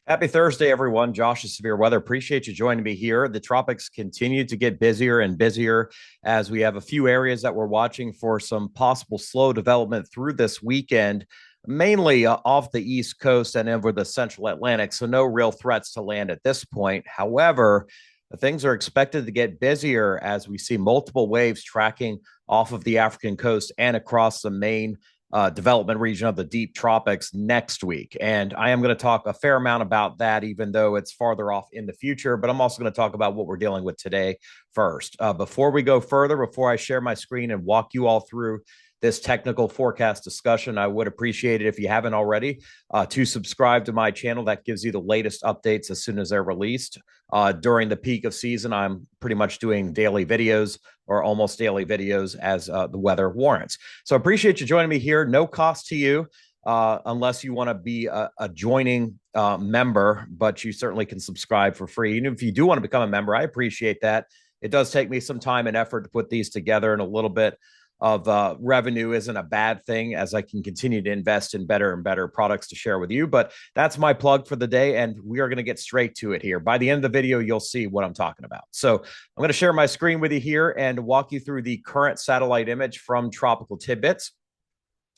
Happy Thursday, everyone. Josh is Severe Weather. Appreciate you joining me here. The tropics continue to get busier and busier as we have a few areas that we're watching for some possible slow development through this weekend, mainly off the East Coast and over the central Atlantic. So, no real threats to land at this point. However, things are expected to get busier as we see multiple waves tracking off of the African coast and across the main development region of the deep tropics next week. And I am going to talk a fair amount about that, even though it's farther off in the future. But I'm also going to talk about what we're dealing with today first. Before we go further, before I share my screen and walk you all through this technical forecast discussion, I would appreciate it if you haven't already to subscribe to my channel. That gives you the latest updates as soon as they're released. During the peak of season, I'm pretty much doing daily videos or almost daily videos as the weather warrants. So appreciate you joining me here. No cost to you unless you want to be a joining member, but you certainly can subscribe for free. Even if you do want to become a member, I appreciate that. It does take me some time and effort to put these together, and a little bit of revenue isn't a bad thing as I can continue to invest in better and better products to share with you. But that's my plug for the day, and we are going to get straight to it here. By the end of the video, you'll see what I'm talking about. So I'm going to share my screen with you here and walk you through the current satellite image from Tropical Tidbits.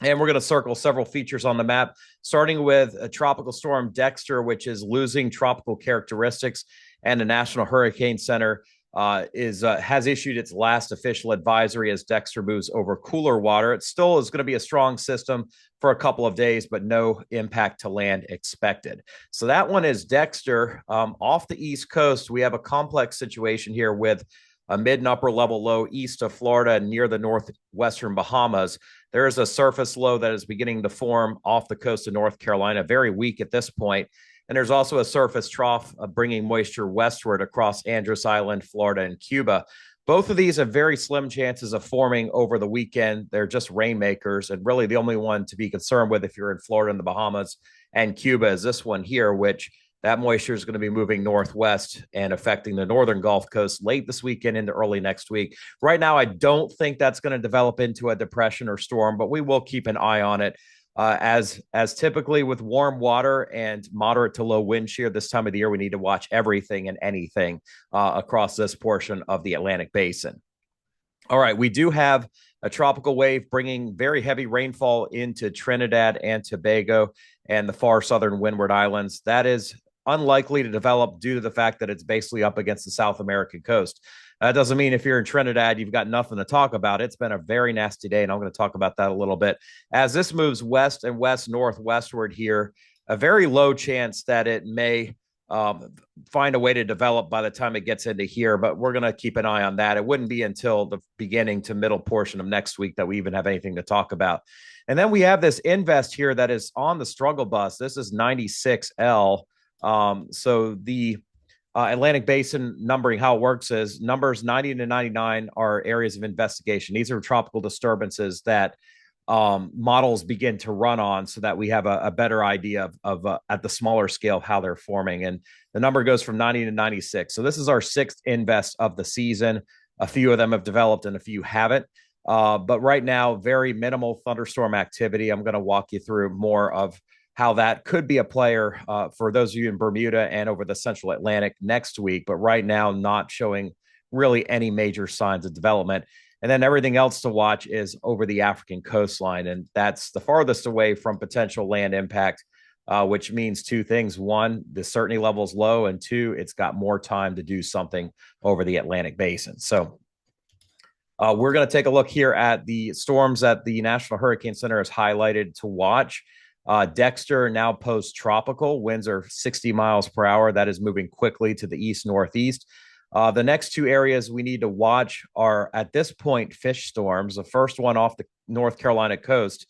And we're going to circle several features on the map, starting with a tropical storm Dexter, which is losing tropical characteristics, and the National Hurricane Center has issued its last official advisory as Dexter moves over cooler water. It still is going to be a strong system for a couple of days, but no impact to land expected. So that one is Dexter. Off the East Coast, we have a complex situation here with a mid and upper level low east of Florida and near the northwestern Bahamas. There is a surface low that is beginning to form off the coast of North Carolina, very weak at this point. And there's also a surface trough bringing moisture westward across Andros Island, Florida, and Cuba. Both of these have very slim chances of forming over the weekend. They're just rainmakers, and really the only one to be concerned with if you're in Florida and the Bahamas and Cuba is this one here, which that moisture is going to be moving northwest and affecting the northern Gulf Coast late this weekend into early next week. Right now, I don't think that's going to develop into a depression or storm, but we will keep an eye on it. As typically with warm water and moderate to low wind shear this time of the year, we need to watch everything and anything across this portion of the Atlantic Basin. All right, we do have a tropical wave bringing very heavy rainfall into Trinidad and Tobago and the far southern Windward Islands. That is unlikely to develop due to the fact that it's basically up against the South American coast. That doesn't mean if you're in Trinidad, you've got nothing to talk about. It's been a very nasty day, and I'm going to talk about that a little bit. As this moves west and west-northwestward here, a very low chance that it may find a way to develop by the time it gets into here, but we're going to keep an eye on that. It wouldn't be until the beginning to middle portion of next week that we even have anything to talk about. And then we have this invest here that is on the struggle bus. This is 96L. So the Atlantic Basin numbering, how it works is numbers 90 to 99 are areas of investigation. These are tropical disturbances that models begin to run on so that we have a better idea of at the smaller scale how they're forming. And the number goes from 90 to 96. So this is our sixth invest of the season. A few of them have developed and a few haven't. But right now, very minimal thunderstorm activity. I'm going to walk you through more of how that could be a player for those of you in Bermuda and over the central Atlantic next week. But right now, not showing really any major signs of development. And then everything else to watch is over the African coastline. And that's the farthest away from potential land impact, which means two things. One, the certainty level is low. And two, it's got more time to do something over the Atlantic Basin. So we're going to take a look here at the storms that the National Hurricane Center has highlighted to watch. Dexter now post-tropical. Winds are 60 miles per hour. That is moving quickly to the east-northeast. The next two areas we need to watch are, at this point, fish storms. The first one off the North Carolina coast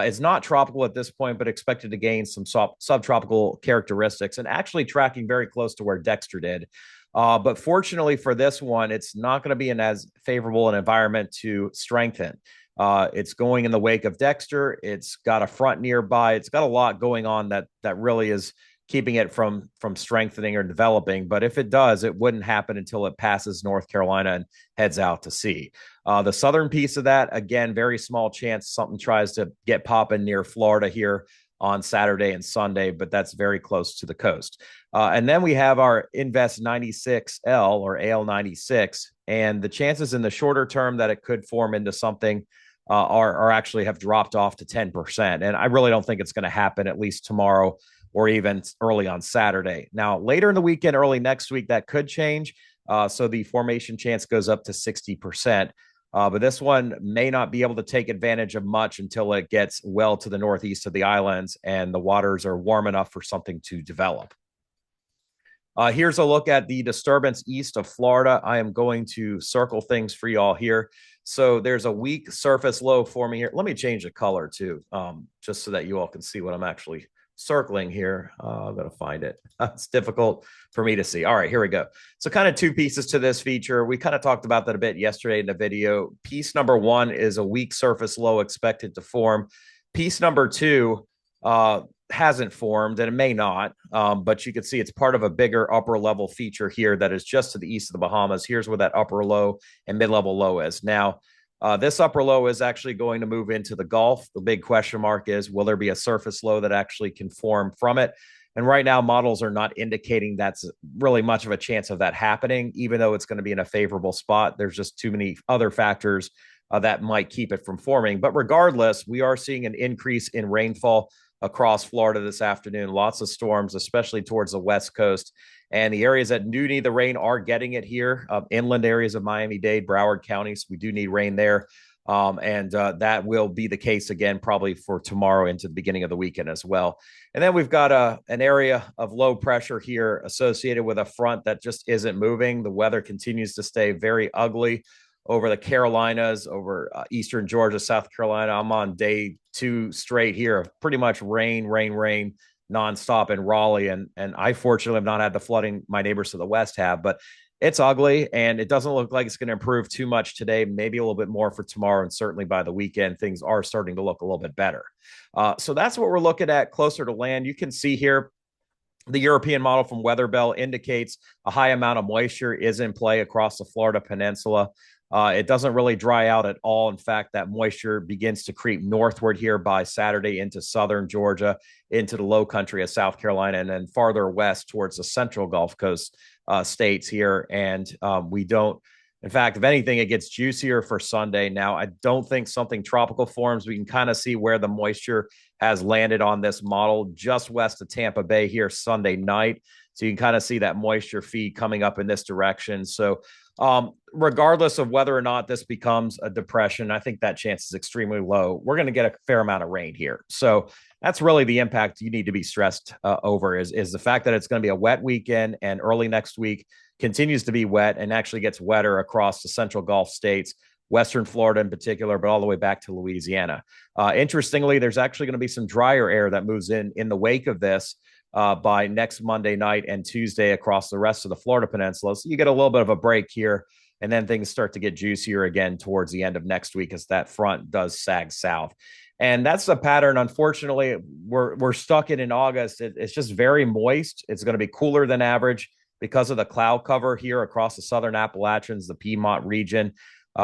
is not tropical at this point, but expected to gain some subtropical characteristics and actually tracking very close to where Dexter did. But fortunately for this one, it's not going to be in as favorable an environment to strengthen. It's going in the wake of Dexter. It's got a front nearby. It's got a lot going on that really is keeping it from strengthening or developing. But if it does, it wouldn't happen until it passes North Carolina and heads out to sea. The southern piece of that, again, very small chance something tries to get popping near Florida here on Saturday and Sunday, but that's very close to the coast. And then we have our Invest 96L or AL96, and the chances in the shorter term that it could form into something are actually have dropped off to 10%. And I really don't think it's going to happen, at least tomorrow or even early on Saturday. Now, later in the weekend, early next week, that could change. So the formation chance goes up to 60%. But this one may not be able to take advantage of much until it gets well to the northeast of the islands and the waters are warm enough for something to develop. Here's a look at the disturbance east of Florida. I am going to circle things for y'all here. So there's a weak surface low forming here. Let me change the color too, just so that you all can see what I'm actually circling here. I'm going to find it. It's difficult for me to see. All right, here we go. So kind of two pieces to this feature. We kind of talked about that a bit yesterday in the video. Piece number one is a weak surface low expected to form. Piece number two hasn't formed, and it may not, but you can see it's part of a bigger upper level feature here that is just to the east of the Bahamas. Here's where that upper low and mid-level low is. Now, this upper low is actually going to move into the Gulf. The big question mark is, will there be a surface low that actually can form from it? And right now, models are not indicating that's really much of a chance of that happening, even though it's going to be in a favorable spot. There's just too many other factors that might keep it from forming. But regardless, we are seeing an increase in rainfall across Florida this afternoon. Lots of storms, especially towards the West Coast. And the areas that do need the rain are getting it here. Inland areas of Miami-Dade, Broward counties, we do need rain there. And that will be the case again, probably for tomorrow into the beginning of the weekend as well. And then we've got an area of low pressure here associated with a front that just isn't moving. The weather continues to stay very ugly over the Carolinas, over eastern Georgia, South Carolina. I'm on day 2 straight here of pretty much rain nonstop in Raleigh. And I fortunately have not had the flooding my neighbors to the west have, but it's ugly and it doesn't look like it's going to improve too much today, maybe a little bit more for tomorrow. And certainly by the weekend, things are starting to look a little bit better. So that's what we're looking at closer to land. You can see here, the European model from WeatherBell indicates a high amount of moisture is in play across the Florida Peninsula. It doesn't really dry out at all. In fact, that moisture begins to creep northward here by Saturday into southern Georgia, into the low country of South Carolina, and then farther west towards the central Gulf Coast states here. And we don't, in fact, if anything, it gets juicier for Sunday. Now, I don't think something tropical forms. We can kind of see where the moisture has landed on this model just west of Tampa Bay here Sunday night. So you can kind of see that moisture feed coming up in this direction. So regardless of whether or not this becomes a depression, I think that chance is extremely low. We're going to get a fair amount of rain here. So that's really the impact you need to be stressed over is the fact that it's going to be a wet weekend and early next week continues to be wet and actually gets wetter across the central Gulf states, Western Florida in particular, but all the way back to Louisiana. Interestingly, there's actually going to be some drier air that moves in the wake of this by next Monday night and Tuesday across the rest of the Florida Peninsula. So you get a little bit of a break here, and then things start to get juicier again towards the end of next week as that front does sag south. And that's the pattern. Unfortunately, we're stuck in August. It's just very moist. It's going to be cooler than average because of the cloud cover here across the southern Appalachians, the Piedmont region.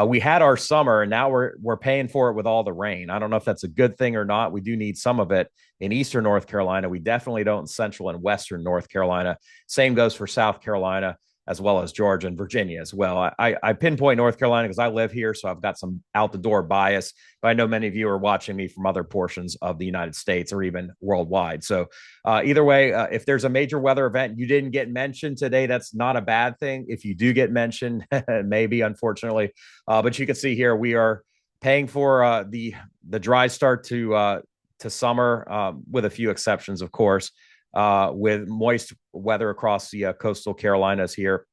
We had our summer, and now we're paying for it with all the rain. I don't know if that's a good thing or not. We do need some of it in eastern North Carolina. We definitely don't in central and western North Carolina. Same goes for South Carolina, as well as Georgia and Virginia as well. I pinpoint North Carolina because I live here, so I've got some out-the-door bias. But I know many of you are watching me from other portions of the United States or even worldwide. So either way, if there's a major weather event you didn't get mentioned today, that's not a bad thing. If you do get mentioned, maybe, unfortunately. But you can see here we are paying for the dry start to summer, with a few exceptions, of course. With moist weather across the coastal Carolinas here.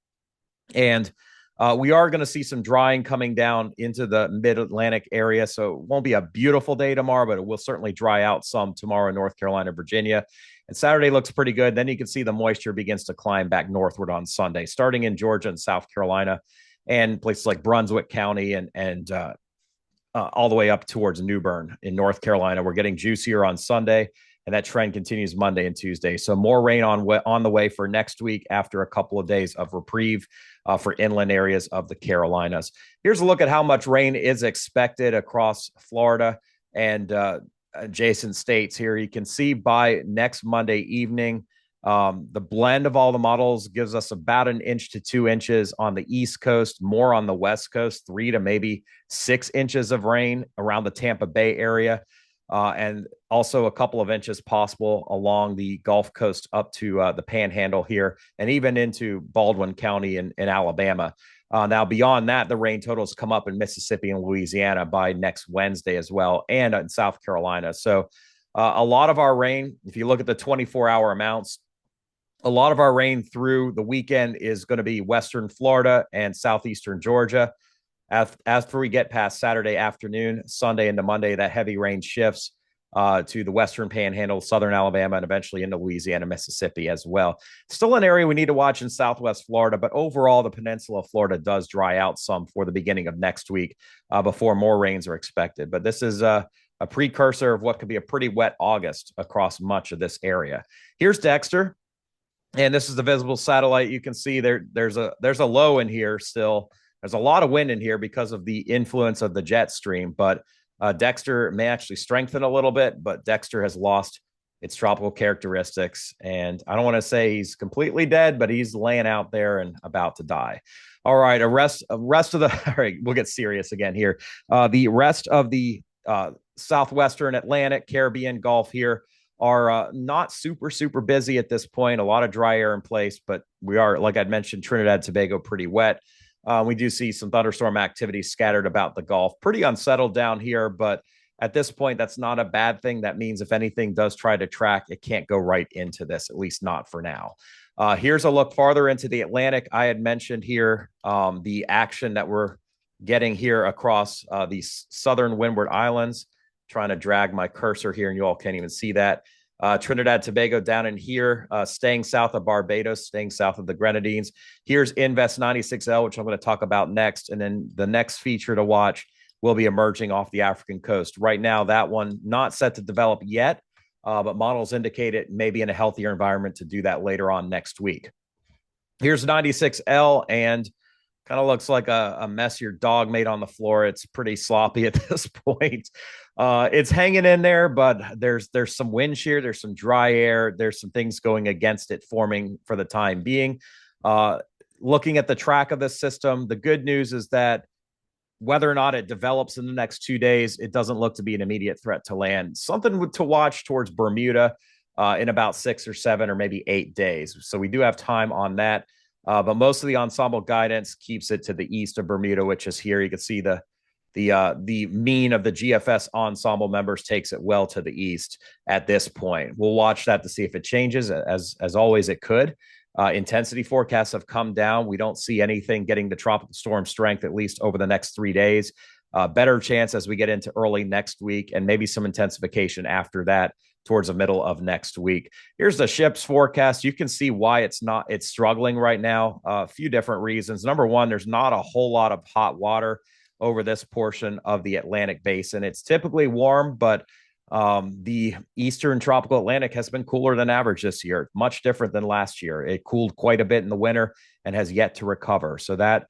And we are going to see some drying coming down into the mid-Atlantic area. So it won't be a beautiful day tomorrow, but it will certainly dry out some tomorrow in North Carolina, Virginia. And Saturday looks pretty good. Then you can see the moisture begins to climb back northward on Sunday, starting in Georgia and South Carolina and places like Brunswick County and all the way up towards New Bern in North Carolina. We're getting juicier on Sunday. And that trend continues Monday and Tuesday. So more rain on the way for next week after a couple of days of reprieve for inland areas of the Carolinas. Here's a look at how much rain is expected across Florida. And adjacent states here. You can see by next Monday evening, the blend of all the models gives us about 1 inch to 2 inches on the East Coast, more on the West Coast, 3 to maybe 6 inches of rain around the Tampa Bay area. And also a couple of inches possible along the Gulf Coast up to the Panhandle here, and even into Baldwin County in Alabama. Now, beyond that, the rain totals come up in Mississippi and Louisiana by next Wednesday as well, and in South Carolina. So a lot of our rain, if you look at the 24-hour amounts, a lot of our rain through the weekend is going to be Western Florida and Southeastern Georgia. After we get past Saturday afternoon, Sunday into Monday, that heavy rain shifts to the Western Panhandle, Southern Alabama, and eventually into Louisiana, Mississippi as well. Still an area we need to watch in Southwest Florida, but overall, the peninsula of Florida does dry out some for the beginning of next week before more rains are expected. But this is a precursor of what could be a pretty wet August across much of this area. Here's Dexter, and this is the visible satellite. You can see there's a low in here still. There's a lot of wind in here because of the influence of the jet stream, but Dexter may actually strengthen a little bit, but Dexter has lost its tropical characteristics. And I don't want to say he's completely dead, but he's laying out there and about to die. All right, rest of the, all right, we'll get serious again here. The rest of the Southwestern Atlantic, Caribbean, Gulf here are not super busy at this point. A lot of dry air in place, but we are, like I'd mentioned, Trinidad, Tobago, pretty wet. We do see some thunderstorm activity scattered about the Gulf. Pretty unsettled down here, but at this point, that's not a bad thing. That means if anything does try to track, it can't go right into this, at least not for now. Here's a look farther into the Atlantic. I had mentioned here the action that we're getting here across these southern Windward Islands. Trying to drag my cursor here, and you all can't even see that. Trinidad, Tobago down in here, staying south of Barbados, staying south of the Grenadines. Here's Invest 96L, which I'm going to talk about next. And then the next feature to watch will be emerging off the African coast. Right now, that one not set to develop yet, but models indicate it may be in a healthier environment to do that later on next week. Here's 96L, and kind of looks like a mess your dog made on the floor. It's pretty sloppy at this point. It's hanging in there, but there's some wind shear, there's some dry air, there's some things going against it forming for the time being. Looking at the track of this system, the good news is that whether or not it develops in the next 2 days, it doesn't look to be an immediate threat to land. Something to watch towards Bermuda in about 6 or 7 or maybe 8 days. So we do have time on that. But most of the ensemble guidance keeps it to the east of Bermuda, which is here. You can see the mean of the GFS ensemble members takes it well to the east at this point. We'll watch that to see if it changes. As always, it could. Intensity forecasts have come down. We don't see anything getting the tropical storm strength, at least over the next 3 days. Better chance as we get into early next week, and maybe some intensification after that towards the middle of next week. Here's the ship's forecast. You can see why it's struggling right now. A few different reasons. Number one, there's not a whole lot of hot water over this portion of the Atlantic basin. It's typically warm, but the eastern tropical Atlantic has been cooler than average this year, much different than last year. It cooled quite a bit in the winter and has yet to recover. So that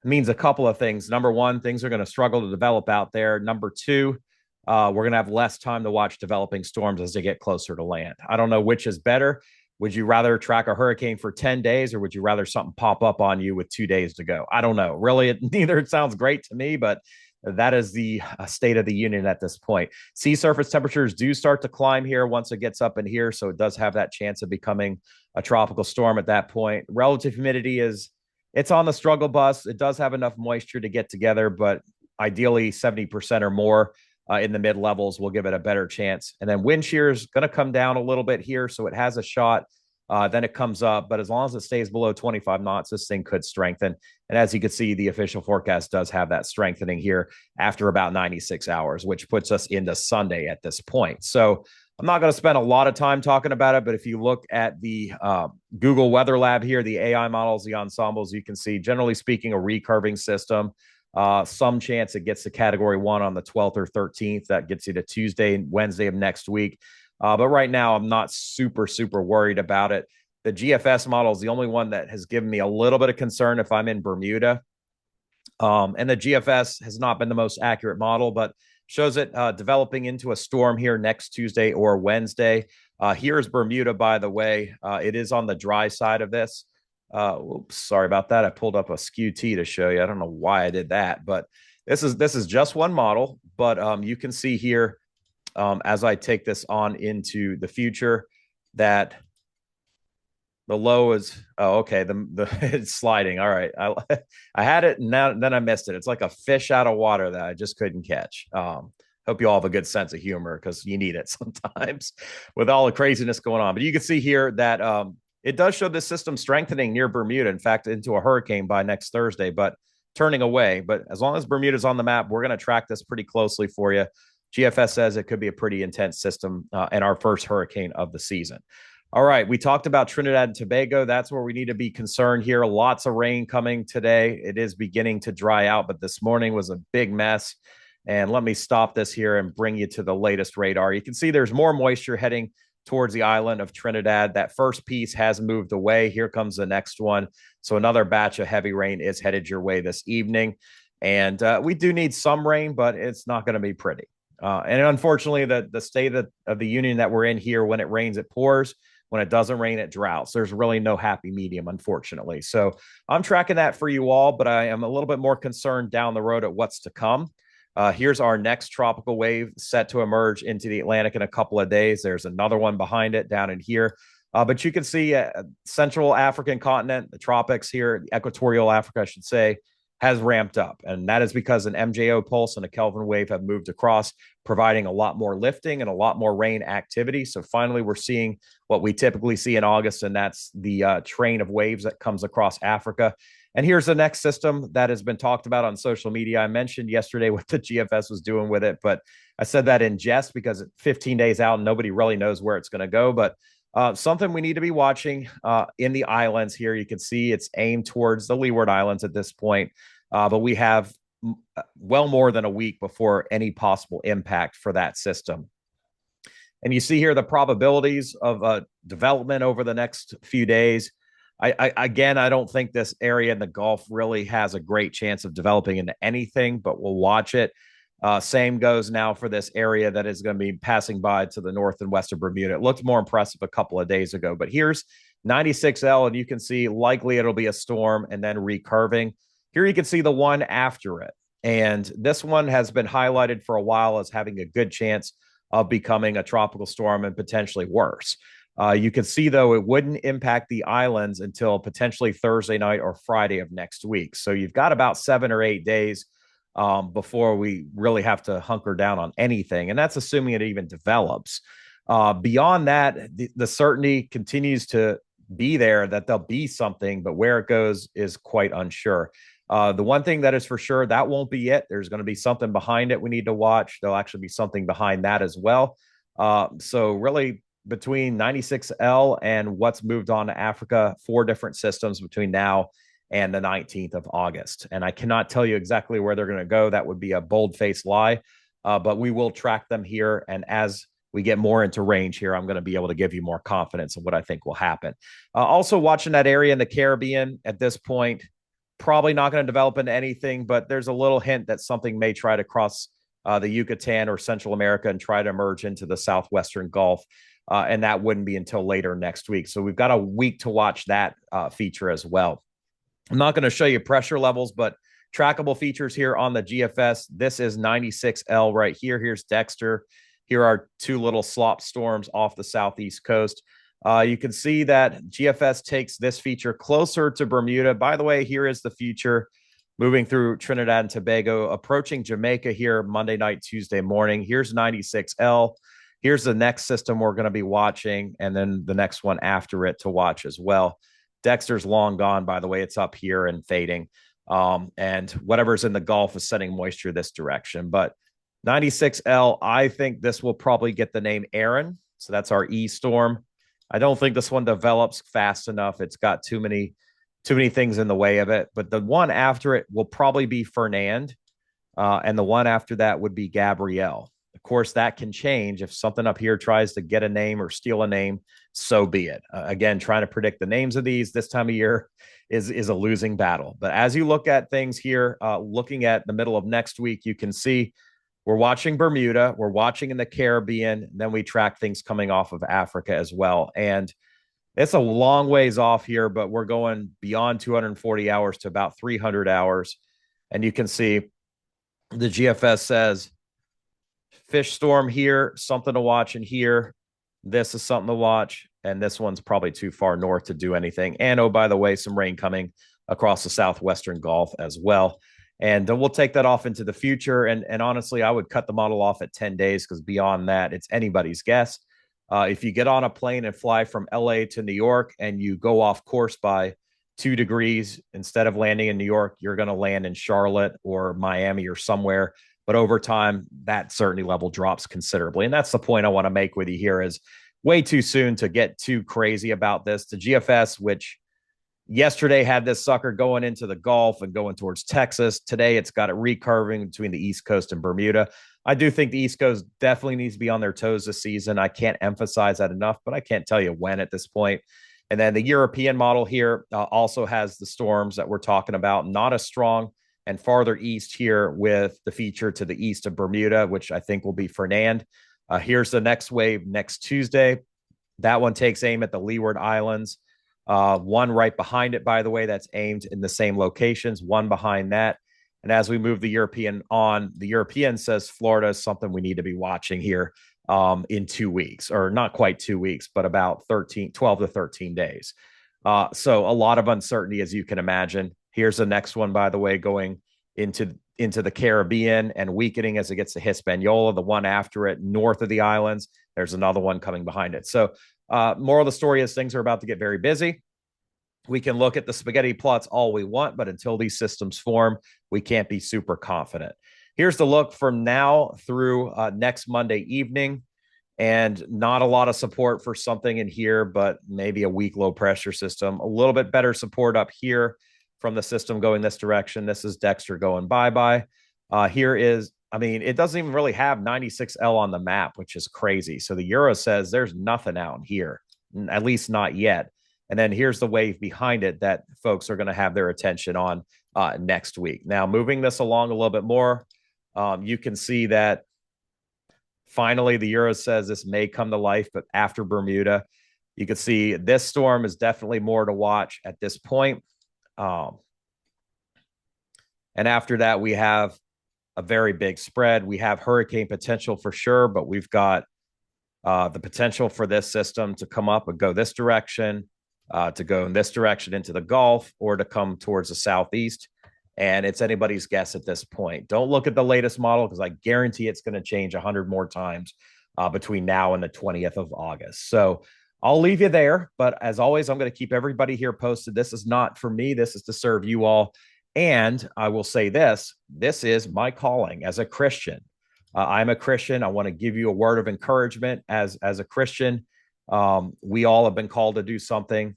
means a couple of things. Number one, things are going to struggle to develop out there. Number two, we're going to have less time to watch developing storms as they get closer to land. I don't know which is better. Would you rather track a hurricane for 10 days, or would you rather something pop up on you with 2 days to go? I don't know. Really, neither. It sounds great to me, but that is the state of the union at this point. Sea surface temperatures do start to climb here once it gets up in here, so it does have that chance of becoming a tropical storm at that point. Relative humidity it's on the struggle bus. It does have enough moisture to get together, but ideally 70% or more in the mid levels will give it a better chance. And then wind shear is going to come down a little bit here, so it has a shot. Then it comes up, but as long as it stays below 25 knots, this thing could strengthen. And as you can see, the official forecast does have that strengthening here after about 96 hours, which puts us into Sunday at this point. So I'm not going to spend a lot of time talking about it, but if you look at the Google Weather Lab here, the AI models, the ensembles, you can see, generally speaking, a recurving system. Some chance it gets to category 1 on the 12th or 13th. That gets you to Tuesday and Wednesday of next week. But right now, I'm not super worried about it. The GFS model is the only one that has given me a little bit of concern if I'm in Bermuda. And the GFS has not been the most accurate model, but shows it developing into a storm here next Tuesday or Wednesday. Here's Bermuda, by the way. It is on the dry side of this. Oops, sorry about that. I pulled up a skew T to show you. I don't know why I did that, but this is just one model. But you can see here, as I take this on into the future, that the low is okay. The it's sliding. All right, I had it and then I missed it. It's like a fish out of water that I just couldn't catch. Hope you all have a good sense of humor because you need it sometimes with all the craziness going on. But you can see here that it does show this system strengthening near Bermuda. In fact, into a hurricane by next Thursday, but turning away. But as long as Bermuda's on the map, we're going to track this pretty closely for you. GFS says it could be a pretty intense system and our first hurricane of the season. All right, we talked about Trinidad and Tobago. That's where we need to be concerned here. Lots of rain coming today. It is beginning to dry out, but this morning was a big mess. And let me stop this here and bring you to the latest radar. You can see there's more moisture heading towards the island of Trinidad. That first piece has moved away. Here comes the next one. So another batch of heavy rain is headed your way this evening. And we do need some rain, but it's not going to be pretty. And unfortunately, the state of the union that we're in here, when it rains, it pours. When it doesn't rain, it droughts. There's really no happy medium, unfortunately. So I'm tracking that for you all, but I am a little bit more concerned down the road at what's to come. Here's our next tropical wave set to emerge into the Atlantic in a couple of days. There's another one behind it down in here. But you can see Central African continent, the tropics here, equatorial Africa, I should say, has ramped up. And that is because an MJO pulse and a Kelvin wave have moved across, providing a lot more lifting and a lot more rain activity. So finally, we're seeing what we typically see in August, and that's the train of waves that comes across Africa. And here's the next system that has been talked about on social media. I mentioned yesterday what the GFS was doing with it, but I said that in jest because it's 15 days out and nobody really knows where it's going to go. But something we need to be watching in the islands here. You can see it's aimed towards the Leeward Islands at this point, but we have well more than a week before any possible impact for that system. And you see here the probabilities of development over the next few days. I don't think this area in the Gulf really has a great chance of developing into anything, but we'll watch it. Same goes now for this area that is going to be passing by to the north and west of Bermuda. It looked more impressive a couple of days ago, but here's 96L, and you can see likely it'll be a storm and then recurving. Here you can see the one after it. And this one has been highlighted for a while as having a good chance of becoming a tropical storm and potentially worse. You can see, though, it wouldn't impact the islands until potentially Thursday night or Friday of next week. So you've got about 7 or 8 days before we really have to hunker down on anything. And that's assuming it even develops. Beyond that, the certainty continues to be there that there'll be something, but where it goes is quite unsure. The one thing that is for sure, that won't be it. There's going to be something behind it we need to watch. There'll actually be something behind that as well. So really, between 96L and what's moved on to Africa, 4 different systems between now and the 19th of August. And I cannot tell you exactly where they're going to go. That would be a bold-faced lie, but we will track them here. And as we get more into range here, I'm going to be able to give you more confidence of what I think will happen. Also watching that area in the Caribbean at this point, probably not going to develop into anything, but there's a little hint that something may try to cross the Yucatan or Central America and try to emerge into the southwestern Gulf. And that wouldn't be until later next week. So we've got a week to watch that feature as well. I'm not going to show you pressure levels, but trackable features here on the GFS. This is 96L right here. Here's Dexter. Here are 2 little slop storms off the southeast coast. You can see that GFS takes this feature closer to Bermuda. By the way, here is the future moving through Trinidad and Tobago, approaching Jamaica here Monday night, Tuesday morning. Here's 96L. Here's the next system we're going to be watching, and then the next one after it to watch as well. Dexter's long gone, by the way. It's up here and fading. And whatever's in the Gulf is sending moisture this direction. But 96L, I think this will probably get the name Aaron. So that's our E storm. I don't think this one develops fast enough. It's got too many things in the way of it. But the one after it will probably be Fernand. And the one after that would be Gabrielle. Of course, that can change. If something up here tries to get a name or steal a name, so be it. Again, trying to predict the names of these this time of year is a losing battle. But as you look at things here, looking at the middle of next week, you can see We're watching Bermuda. We're watching in the Caribbean. And then we track things coming off of Africa as well. And it's a long ways off here, but we're going beyond 240 hours to about 300 hours. And you can see the GFS says fish storm here, something to watch in here. This is something to watch. And this one's probably too far north to do anything. And oh, by the way, some rain coming across the southwestern Gulf as well. And we'll take that off into the future. And honestly, I would cut the model off at 10 days because beyond that, it's anybody's guess. If you get on a plane and fly from LA to New York and you go off course by 2 degrees, instead of landing in New York, you're going to land in Charlotte or Miami or somewhere. But over time, that certainty level drops considerably. And that's the point I want to make with you here is way too soon to get too crazy about this. The GFS, which yesterday had this sucker going into the Gulf and going towards Texas. Today, it's got it recurving between the East Coast and Bermuda. I do think the East Coast definitely needs to be on their toes this season. I can't emphasize that enough, but I can't tell you when at this point. And then the European model here also has the storms that we're talking about, not as strong and farther east here with the feature to the east of Bermuda, which I think will be Fernand. Here's the next wave next Tuesday. That one takes aim at the Leeward Islands. One right behind it, by the way, that's aimed in the same locations, one behind that. And as we move the European on, the European says Florida is something we need to be watching here in 2 weeks, or not quite 2 weeks, but about 12 to 13 days. So a lot of uncertainty, as you can imagine. Here's the next one, by the way, going into the Caribbean and weakening as it gets to Hispaniola. The one after it, north of the islands, there's another one coming behind it. So moral of the story is things are about to get very busy. We can look at the spaghetti plots all we want, but until these systems form, we can't be super confident. Here's the look from now through next Monday evening, and not a lot of support for something in here, but maybe a weak low pressure system. A little bit better support up here from the system going this direction. This is Dexter going bye-bye. Here is, I mean, it doesn't even really have 96L on the map, which is crazy. So the Euro says there's nothing out here, at least not yet. And then here's the wave behind it that folks are going to have their attention on next week. Now, moving this along a little bit more, you can see that finally the Euro says this may come to life, but after Bermuda, you can see this storm is definitely more to watch at this point. And after that, we have a very big spread. We have hurricane potential for sure, but we've got the potential for this system to come up and go this direction, to go in this direction into the Gulf, or to come towards the southeast. And it's anybody's guess at this point. Don't look at the latest model because I guarantee it's going to change 100 more times between now and the 20th of August. So I'll leave you there. But as always, I'm going to keep everybody here posted. This is not for me. This is to serve you all. And I will say this is my calling as a Christian. I'm a Christian. I want to give you a word of encouragement as a Christian. We all have been called to do something,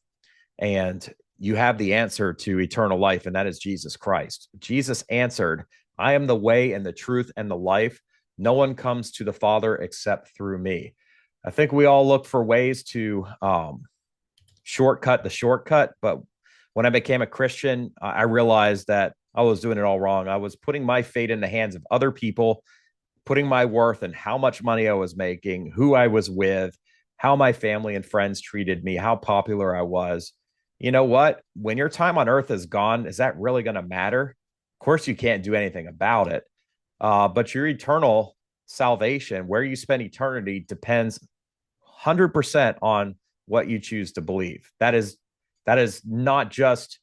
and you have the answer to eternal life, and that is Jesus Christ. Jesus answered, I am the way and the truth and the life. No one comes to the Father except through me. I think we all look for ways to shortcut the shortcut, but when I became a Christian, I realized that I was doing it all wrong. I was putting my fate in the hands of other people, putting my worth in how much money I was making, who I was with, how my family and friends treated me, how popular I was. You know what? When your time on earth is gone, is that really going to matter? Of course, you can't do anything about it. But your eternal salvation, where you spend eternity, depends 100% on what you choose to believe. That is not just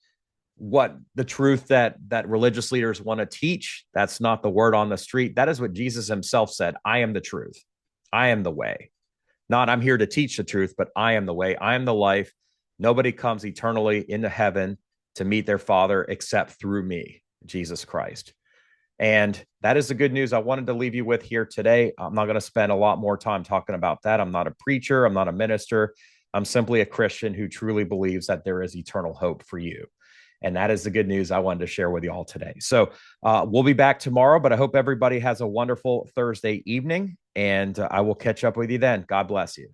what the truth that religious leaders want to teach. That's not the word on the street. That is what Jesus himself said. I am the truth. I am the way. Not I'm here to teach the truth, but I am the way. I am the life. Nobody comes eternally into heaven to meet their Father except through me, Jesus Christ. And that is the good news I wanted to leave you with here today. I'm not going to spend a lot more time talking about that. I'm not a preacher. I'm not a minister. I'm simply a Christian who truly believes that there is eternal hope for you. And that is the good news I wanted to share with you all today. So we'll be back tomorrow, but I hope everybody has a wonderful Thursday evening, and I will catch up with you then. God bless you.